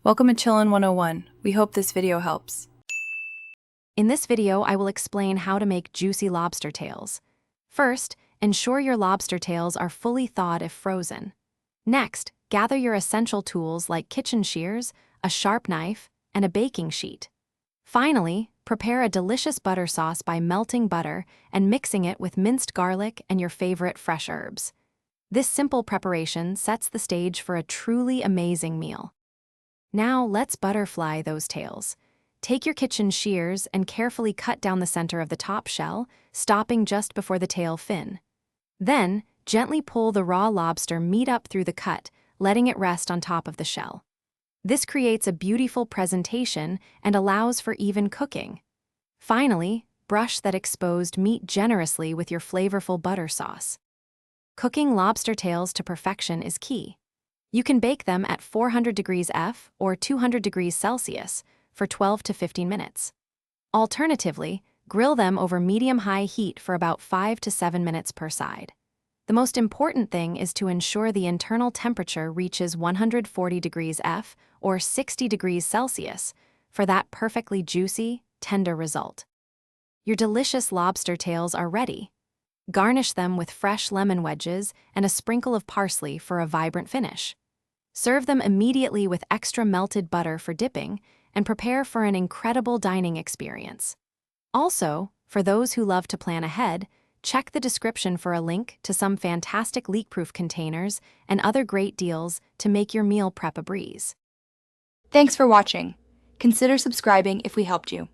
Welcome to Chillin' 101. We hope this video helps. In this video, I will explain how to make juicy lobster tails. First, ensure your lobster tails are fully thawed if frozen. Next, gather your essential tools like kitchen shears, a sharp knife, and a baking sheet. Finally, prepare a delicious butter sauce by melting butter and mixing it with minced garlic and your favorite fresh herbs. This simple preparation sets the stage for a truly amazing meal. Now let's butterfly those tails. Take your kitchen shears and carefully cut down the center of the top shell, stopping just before the tail fin. Then, gently pull the raw lobster meat up through the cut, letting it rest on top of the shell. This creates a beautiful presentation and allows for even cooking. Finally, brush that exposed meat generously with your flavorful butter sauce. Cooking lobster tails to perfection is key. You can bake them at 400 degrees F or 200 degrees Celsius for 12 to 15 minutes. Alternatively, grill them over medium-high heat for about 5 to 7 minutes per side. The most important thing is to ensure the internal temperature reaches 140 degrees F or 60 degrees Celsius for that perfectly juicy, tender result. Your delicious lobster tails are ready. Garnish them with fresh lemon wedges and a sprinkle of parsley for a vibrant finish. Serve them immediately with extra melted butter for dipping and prepare for an incredible dining experience. Also, for those who love to plan ahead, check the description for a link to some fantastic leak-proof containers and other great deals to make your meal prep a breeze. Thanks for watching. Consider subscribing if we helped you.